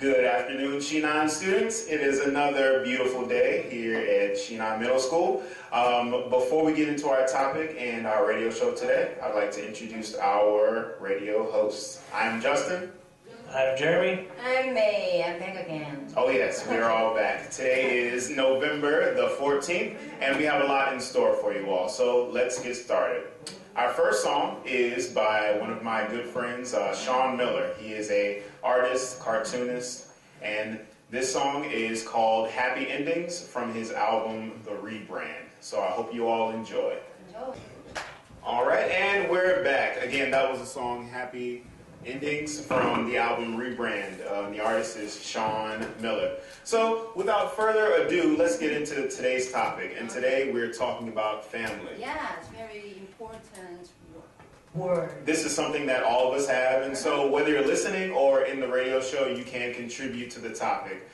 Good afternoon, Shinan students. It is another beautiful day here at Shinan Middle School. Before we get into our topic and our radio show today, I'd like to introduce our radio hosts. I'm Justin. I'm Jeremy. I'm May. I'm back again. Oh yes, we're all back. Today is November the 14th, and we have a lot in store for you all. So let's get started. Our first song is by one of my good friends, Sean Miller. He is an artist, cartoonist, and this song is called Happy Endings from his album, The Rebrand. So I hope you all enjoy. Enjoy. All right, and we're back. Again, that was the song Happy Endings from the album Rebrand. The artist is Sean Miller. So without further ado, let's get into today's topic. And today we're talking about family. Yeah, it's very important word. This is something that all of us have, and so whether you're listening or in the radio show, you can contribute to the topic.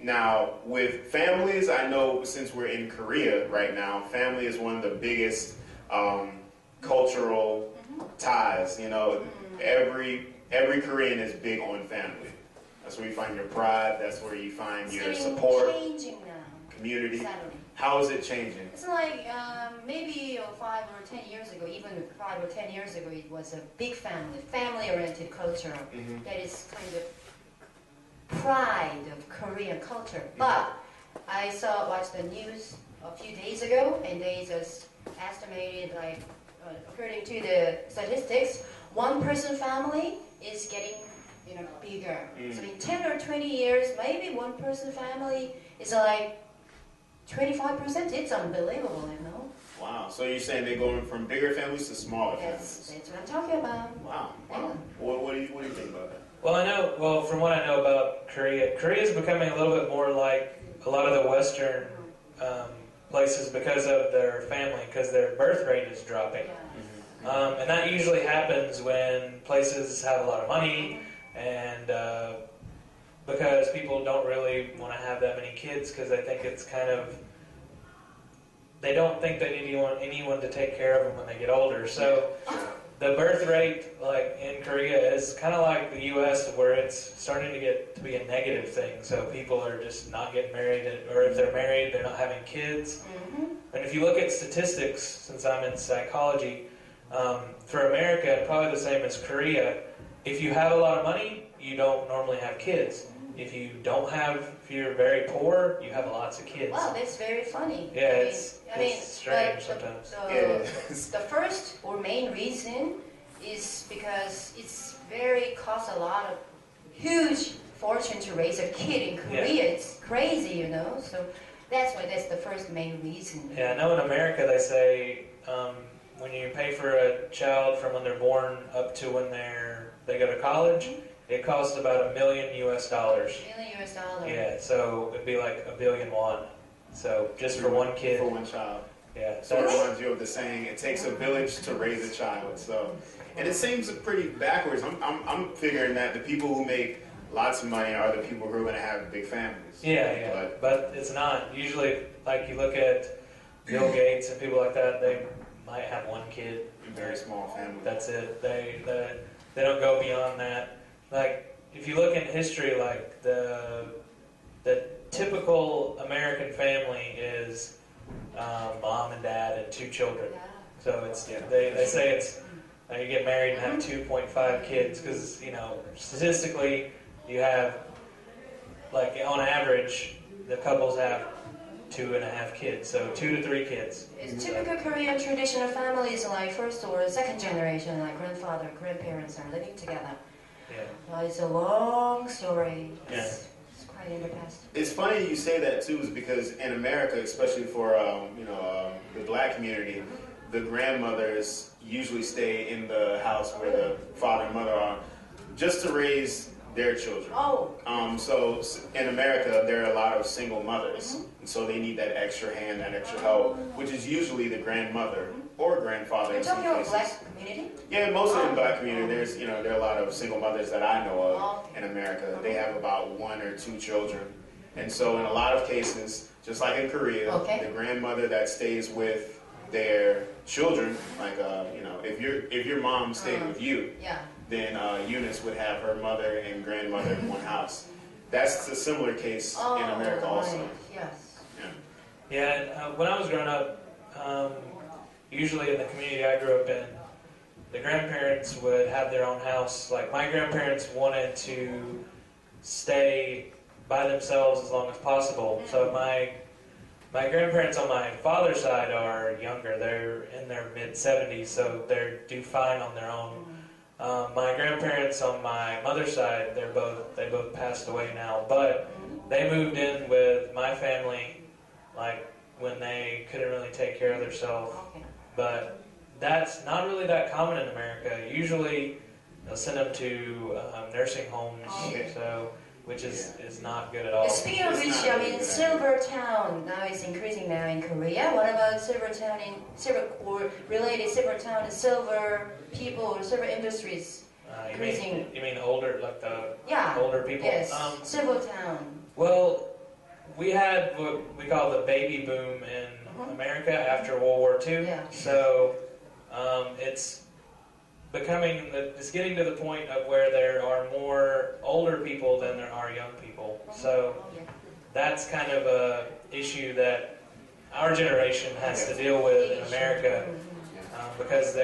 Now, with families, I know since we're in Korea right now, family is one of the biggest cultural ties. You know, every Korean is big on family. That's where you find your pride. That's where you find your support. Changing now. Community. Sadly. How is it changing? It's like maybe 5 or 10 years ago, even 5 or 10 years ago, it was a big family-oriented culture that is kind of pride of Korean culture. But I watched the news a few days ago, and they just estimated, like, according to the statistics, one-person family is getting bigger. So in 10 or 20 years, maybe one-person family is like 25%. It's unbelievable, you know. Wow. So you're saying they're going from bigger families to smaller That's families? what I'm talking about. Wow. Yeah. What do you think about that? Well, from what I know about Korea is becoming a little bit more like a lot of the Western places because of their family, because their birth rate is dropping. Yeah. And that usually happens when places have a lot of money and because people don't really want to have that many kids because they think it's kind of, they don't think they need anyone to take care of them when they get older. So the birth rate, like in Korea, is kind of like the U.S. where it's starting to get to be a negative thing. So people are just not getting married, or if they're married, they're not having kids. And if you look at statistics, since I'm in psychology, for America, probably the same as Korea, if you have a lot of money, you don't normally have kids. If you're very poor, you have lots of kids. Wow, that's very funny. Yeah, I mean, it's strange sometimes. The first or main reason is because it's costs a lot of huge fortune to raise a kid in Korea. Yeah. It's crazy, you know. So that's the first main reason. Yeah, I know in America they say when you pay for a child from when they're born up to when they go to college, it costs about $1 million US. $1 million. Yeah, so it'd be like 1 billion won. So just for one kid. For one child. Yeah. So it reminds you of the saying, it takes a village to raise a child. So, and it seems pretty backwards. I'm figuring that the people who make lots of money are the people who are going to have big families. Yeah. But it's not. Usually, like you look at Bill Gates and people like that, they might have one kid. A very small family. That's it. They don't go beyond that. Like, if you look in history, like the typical American family is mom and dad and 2 children. Yeah. So they say it's you get married and have 2.5 kids because statistically you have, like, on average the couples have 2.5 kids, so 2 to 3 kids. It's typical Korean traditional families, like first or second generation, like grandparents are living together. Yeah. It's a long story. Yeah. It's quite in the past. It's funny you say that too, is because in America, especially for the black community, the grandmothers usually stay in the house where the father and mother are, just to raise their children. Oh. So in America, there are a lot of single mothers, and so they need that extra hand, that extra help, which is usually the grandmother or grandfather. You're in some talking about cases. black community? Yeah, mostly in the black community. There are a lot of single mothers that I know of in America. They have about 1 or 2 children, and so in a lot of cases, just like in Korea, the grandmother that stays with their children, like if your mom stayed with you, then Eunice would have her mother and grandmother in one house. That's a similar case in America also. Right. Yes. Yeah, when I was growing up, usually in the community I grew up in, the grandparents would have their own house. Like, my grandparents wanted to stay by themselves as long as possible. So my grandparents on my father's side are younger. They're in their mid-70s, so they do fine on their own. My grandparents on my mother's side, they both passed away now, but they moved in with my family, like, when they couldn't really take care of themselves. Okay. But that's not really that common in America. Usually they'll send them to nursing homes, which is not good at all. Speaking of which, I mean, Silver Town now is increasing now in Korea. What about Silver Town or related Silver Town and silver people or silver industries increasing? You mean older, like the Yeah. older people? Yes. Silver Town. Well, we had what we call the baby boom in America after World War II. Yeah. So it's getting to the point of where there are more older people than there are young people. So that's kind of a issue that our generation has to deal with in America, because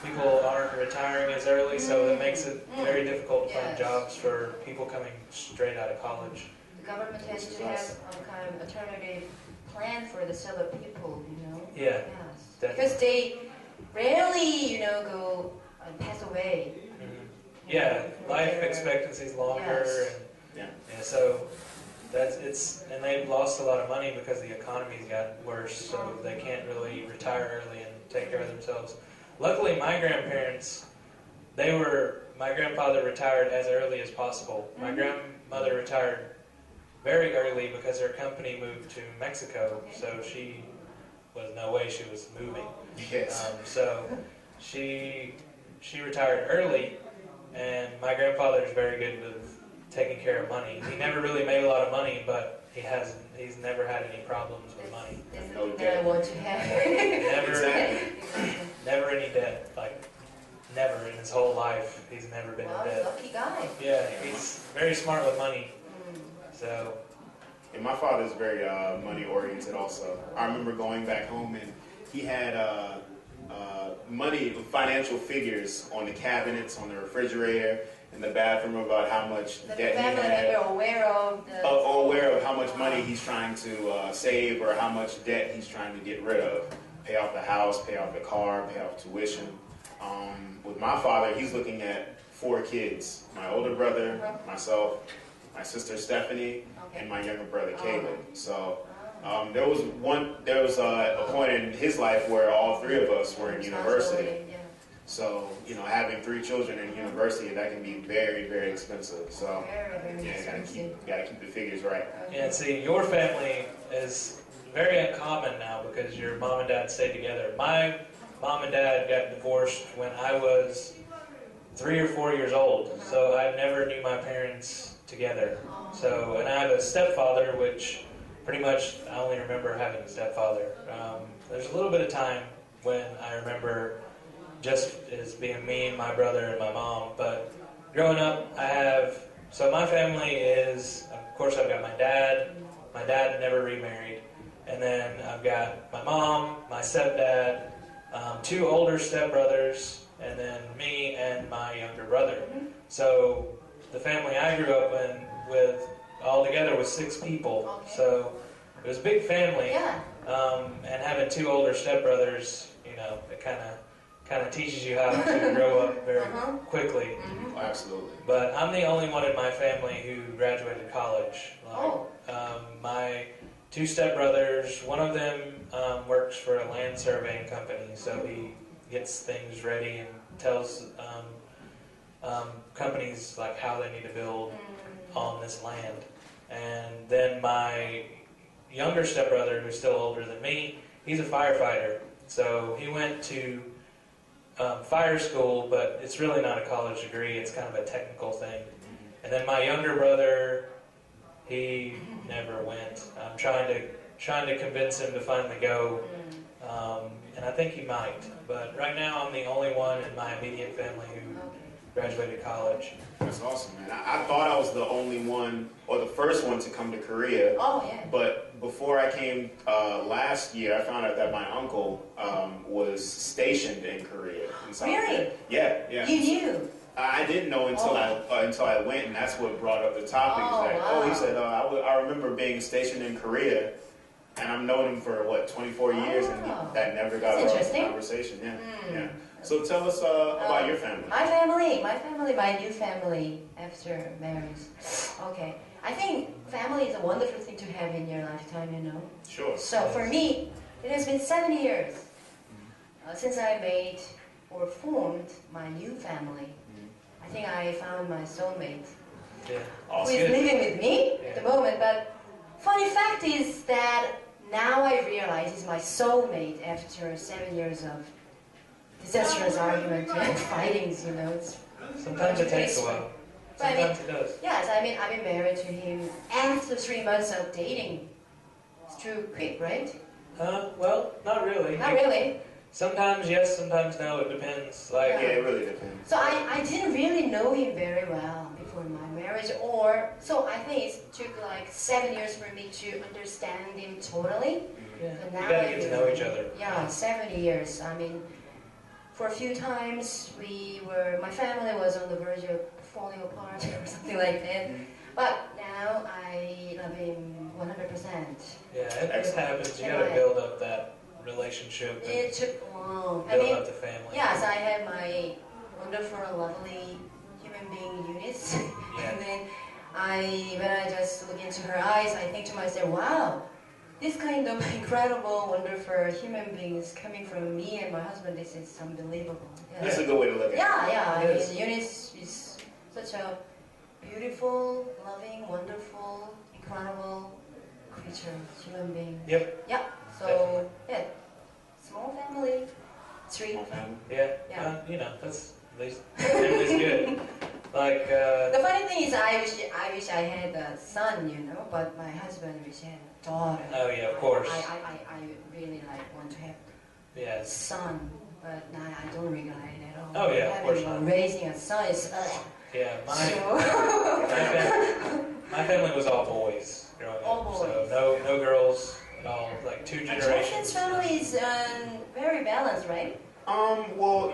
people aren't retiring as early, so it makes it very difficult to find jobs for people coming straight out of college. The government has to have some kind of alternative plan for the silver people, you know? Yeah. Yes. Definitely. Because they rarely, go and pass away. Yeah, life expectancy is longer, Yes. and so and they've lost a lot of money because the economy's gotten worse, so they can't really retire early and take care of themselves. Luckily, my grandparents, my grandfather retired as early as possible. My grandmother retired very early because her company moved to Mexico, so she was no way she was moving. Yes. So she retired early, and my father is very good with taking care of money. He never really made a lot of money, but he's never had any problems with money. That's No that debt. I want to have. Never any debt. Like, never in his whole life. He's never been Wow, in debt. lucky guy. Yeah, he's very smart with money. So, And my father's very money-oriented also. I remember going back home and he had financial figures on the cabinets, on the refrigerator, in the bathroom about how much The debt he family had. member aware of the... Aware of how much money he's trying to save or how much debt he's trying to get rid of. Pay off the house, pay off the car, pay off tuition. With my father, he's looking at 4 kids. My older brother, myself, my sister Stephanie, and my younger brother Caleb. So there was a point in his life where all 3 of us were in university. So, having 3 children in university, that can be very, very expensive. So, you gotta keep the figures right. yeah, see, your family is very uncommon now because your mom and dad stayed together. My mom and dad got divorced when I was 3 or 4 years old, so I never knew my parents together. So, and I have a stepfather, which pretty much I only remember having a stepfather. There's a little bit of time when I remember just as being me and my brother and my mom, but growing up, so my family is, of course, I've got my dad never remarried, and then I've got my mom, my stepdad, 2 older stepbrothers, and then me and my younger brother. So the family I grew up with all together was 6 people, so it was a big family, and having 2 older stepbrothers, it kind of teaches you how to grow up very quickly. Absolutely. But I'm the only one in my family who graduated college. My 2 stepbrothers, one of them works for a land surveying company, so he gets things ready and tells companies like how they need to build on this land. And then my younger stepbrother, who's still older than me, he's a firefighter. So he went to fire school, but it's really not a college degree. It's kind of a technical thing. And then my younger brother, he never went. I'm trying to convince him to finally go, and I think he might. But right now, I'm the only one in my immediate family graduated college. That's awesome, man. I thought I was the only one, or the first one to come to Korea. Oh, yeah. But before I came last year, I found out that my uncle was stationed in Korea. In South Really? Korea. Yeah. You knew? I didn't know until I went, and that's what brought up the topic. Oh, He's like, wow. he said, I remember being stationed in Korea, and I've known him for 24 years, and that never got That's brought up in interesting. conversation. Yeah. So tell us about your family. My new family after marriage. Okay. I think family is a wonderful thing to have in your lifetime, you know. Sure. So for me, it has been 7 years since I made or formed my new family. I think I found my soulmate Yeah. who is living with me at the moment. But funny fact is that now I realize he's my soulmate after 7 years of disastrous arguments and fightings, you know. Sometimes it takes a while. Sometimes it does. Yes, I've been married to him after 3 months of dating. It's too quick, right? Well, not really. Not really. Sometimes yes, sometimes no. It depends. Like, Yeah, it really depends. So I didn't really know him very well before my marriage, so I think it took like 7 years for me to understand him totally. yeah, But you now gotta I get to do. know each other. Yeah, 7 years. For a few times my family was on the verge of falling apart or something like that. But now I love him 100%. Yeah, it happens. You gotta build up that relationship and It took long. build up the family. Yes, I had my wonderful, lovely human being Eunice, Yeah. and then when I just look into her eyes, I think to myself, wow, this kind of incredible, wonderful human being is coming from me and my husband. This is unbelievable. Yeah. That's a good way to look at it. Yeah. It is. Eunice is such a beautiful, loving, wonderful, incredible creature, human being. Yep. Yeah. So yeah, small family, three. Small family. Yeah. Yeah. That's at least family's good. Like. The funny thing is, I wish I had a son, you know, but my husband wish he had a daughter. Oh yeah, of course. I really want to have a Yeah. son, but I don't regret it at all. Oh, yeah, of course Having not. raising a son is Yeah. so. My family was all boys growing All up, boys. so no girls at all. Like 2 generations. Jason's family is very balanced, right? Well,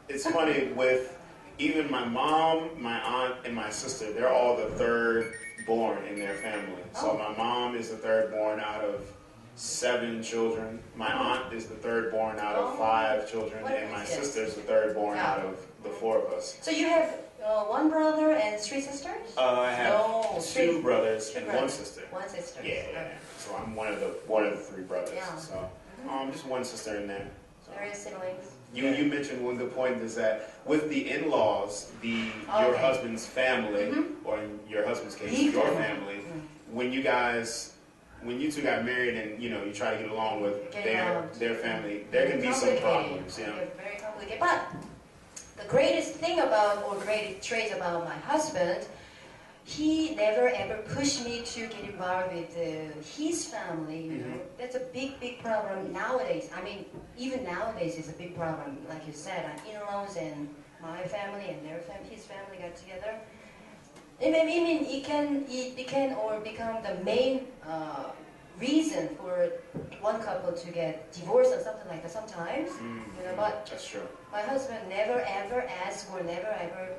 it's funny with even my mom, my aunt, and my sister. They're all the third born in their family. So my mom is the third born out of 7 children. My aunt is the third born out of 5 children, What and my is this? sister is the third born Yeah. out of the 4 of us. So you have 1 brother and 3 sisters? I have No, 2 three. brothers Two and brothers. 1 sister. 1 sister. Yeah. Okay. So I'm one of the 3 brothers. Yeah. So just 1 sister in there. So. Various siblings. You mentioned one good point is that with the in-laws, your Okay. husband's family, or in your husband's case, The your family. family, when you two got married and you try to get along with Get their along. family, there can be some Complicated. problems. Yeah, very complicated. But the greatest thing greatest trait about my husband, he never ever pushed me to get involved with his family. You know, that's a big problem nowadays. Even nowadays, it's a big problem. Like you said, in-laws and my family and his family got together. It can or become the main reason for one couple to get divorced or something like that sometimes. But That's true. my husband never ever asked or never ever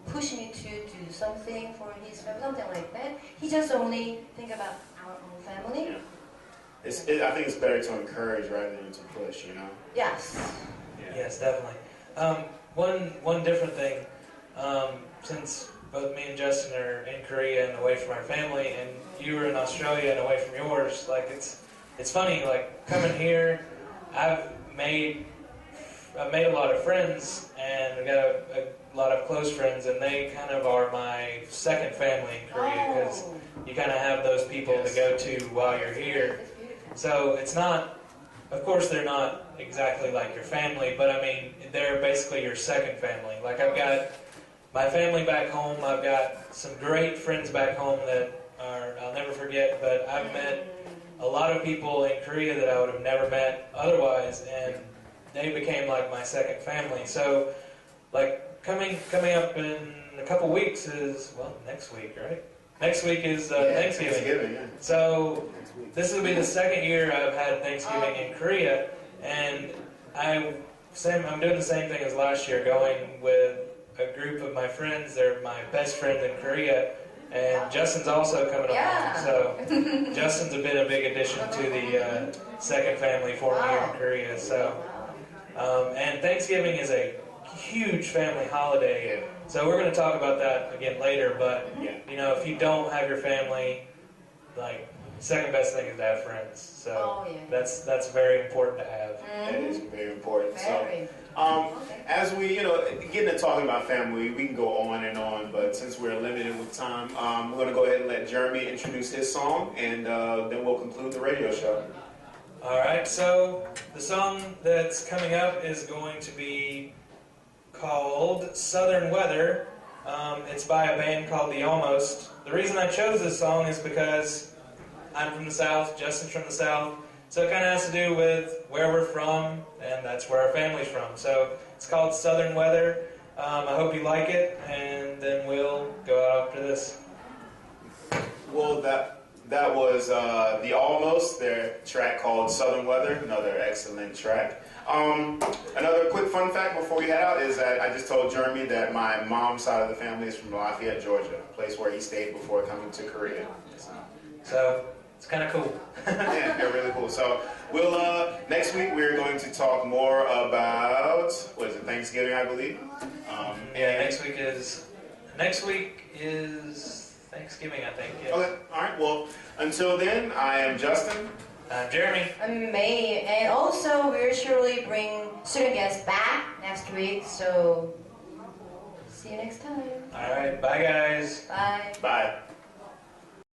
pushed me to do something for his family, something like that. He just only think about our own family. Yeah. I think it's better to encourage rather than to push. Yes. Yeah. Yes, definitely. One different thing, since both me and Justin are in Korea and away from our family, and you were in Australia and away from yours, like it's funny, like coming here, I've made a lot of friends, and I've got a lot of close friends, and they kind of are my second family in Korea, because you kind of have those people to go to while you're here. That's beautiful. So it's not, of course they're not exactly like your family, but they're basically your second family. Like I've got my family back home, I've got some great friends back home that I'll never forget, but I've met a lot of people in Korea that I would have never met otherwise, and they became like my second family. So, like, coming up in a couple weeks is, well, next week, right? Next week is Thanksgiving. Thanksgiving, yeah. So this will be the second year I've had Thanksgiving in Korea, and I'm doing the same thing as last year, going with a group of my friends. They're my best friends in Korea, and Justin's also coming along. So Justin's been a big addition to the second family for me here in Korea. So and Thanksgiving is a huge family holiday. So we're going to talk about that again later. But you know, if you don't have your family, like, second best thing is to have friends. So that's very important to have. That is very important. Very. As we, getting to talking about family, we can go on and on, but since we're limited with time, we're going to go ahead and let Jeremy introduce his song, and then we'll conclude the radio show. All right, so the song that's coming up is going to be called Southern Weather. It's by a band called The Almost. The reason I chose this song is because I'm from the South, Justin's from the South, so it kind of has to do with where we're from, and that's where our family's from. So it's called Southern Weather. I hope you like it, and then we'll go out after this. Well, that was The Almost, their track called Southern Weather, another excellent track. Another quick fun fact before we head out is that I just told Jeremy that my mom's side of the family is from Lafayette, Georgia, a place where he stayed before coming to Korea. So it's kind of cool. Yeah, they're really cool. So we'll next week we're going to talk more about, what is it, Thanksgiving, I believe. Next week is Thanksgiving, I think. Yeah. Okay. All right. Well, until then, I am Justin. I'm Jeremy. I'm May, and also we'll surely bring student guests back next week. So see you next time. All right. Bye, guys. Bye. Bye.